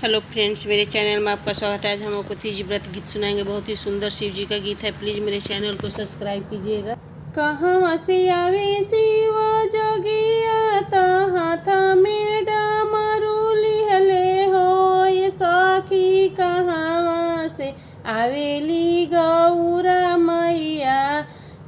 Hello friends, मेरे channel में आपका स्वागत है। आज हम आपको तीज व्रत गीत सुनाएंगे। बहुत ही सुंदर शिव जी का गीत है। प्लीज़ मेरे चैनल को सब्सक्राइब कीजिएगा। कहाँ से आवे शिव जोगिया ता हाथा में डमरू लिहले हो। ये सखी कहाँ से आवेली गौरा मैया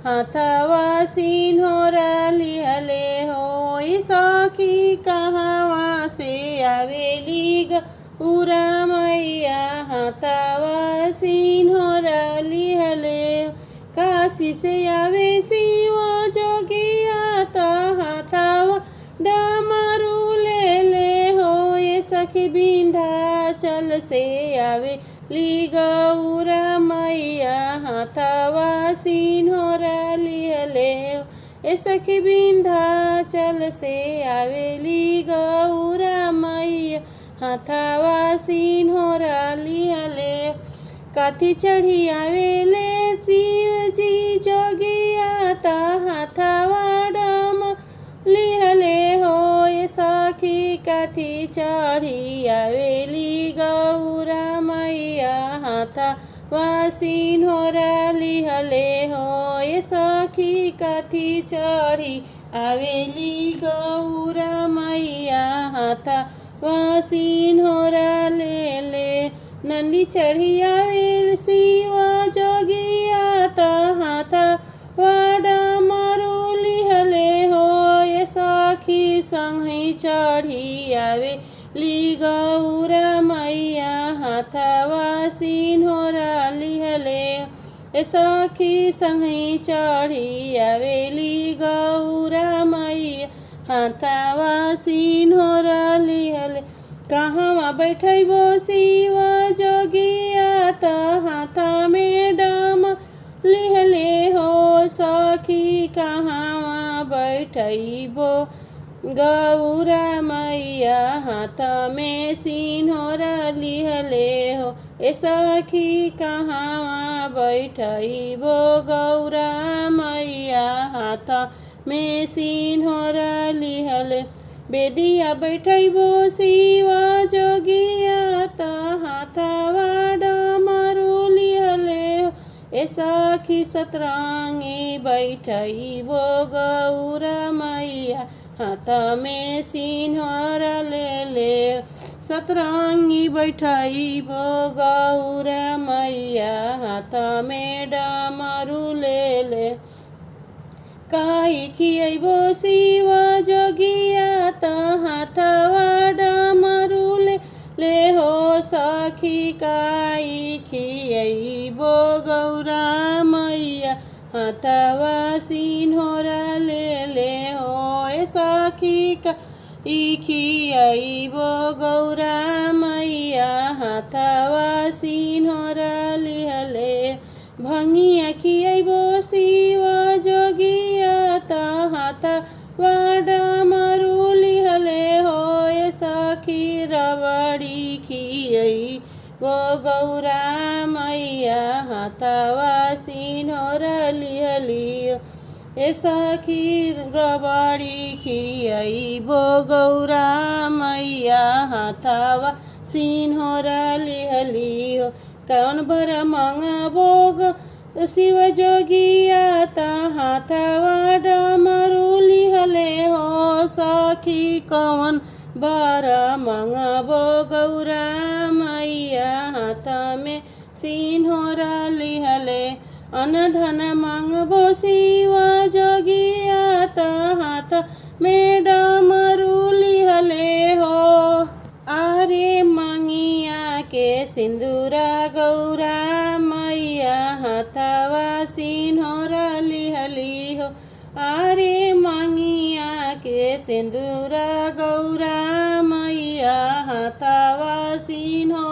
हाथवा सिन्होरा लिहले हो। ये सखी कहाँ से आवेली गौरा मैया हाथवा सिन्होरा लिहले। काशी से आवे शिव जोगिया ता हाथवा डमरू ले ले हो। ये सखी विंध्याचल से आवे ली गौरा मैया हाथवा सिन्होरा लिहले हो। ये सखी विंध्याचल से आवेली गौरा मैया हाथवा सिन्होरा लिहले। काथी चढ़ी आवेले शिव जी जोगिया ता हाथवा डम लिहले हो। ये सखी काथी चढ़ी आवेली गौरा मैया हाथवा सिन्होरा लिहले हो। ये सखी काथी चढ़ी आवेली गौरा मैया हाथवा सिन्होरा ले ले। नंदी चढ़ी आवे शिव जोगिया ता हाथवा डमरू लिहले हो। ये सखी संगी चढ़ी आवे ली गौरा मैया हाथवा सिन्होरा लिहले। ये सखी संगी चढ़ी आवेली गौरा मैया हाथवा सिन्होरा लिहले। कहवा बैठबो शिव जोगिया ता हाथा में डम लिहले हो। सखी कहवा बैठबो गौरा मैया हाथ में सिन्होरा लिहले हो। ए सखी कहवा बैठबो गौरा मैया हाथ में सिन्होरा लिहले। बेदिया बैठबो शिव जोगिया ता हाथवा डमरू लिहले हो। ए सखी सतरंगी बैठबो गौरा मैया हाथ में सिन्होरा ले ले। सतरंगी बैठबो गौरा मैया हाथ में डमरू ले ले। काई खियबो शिव जोगिया ता हाथवा डमरू ले हो। सखी काई खियबो गौरा मैया हाथवा सिन्होरा ले ले हो। ए सखी काई खियबो गौरा मैया हाथवा सिन्होरा लिहले। भंगिया खियबो शिव जोगिया ता हाथवा डमरू लिहले हो। ये सखी रबड़ी खियबो गौरा मैया हाथवा सिन्होरा लिहली। ए सखी रबड़ी खियबो गौरा मैया हाथवा सिन्होरा लिहली हो। कौन बर मंगबो शिव जोगिया ता हाथवा डमरू लिहले हो। सखी कौन बर मंगबो गौरा मैया हाथ में सिन्होरा लिहले। अनधन मंगबो शिव जोगिया ता हाथ में डमरू लिहले हो। आरे मंगिया के सिंदूरा गौरा मैया हाथवा सिन्होरा लिहली हो। आरे मंगिया के सिंदूरा गौरा मैया हाथवा सिन्होरा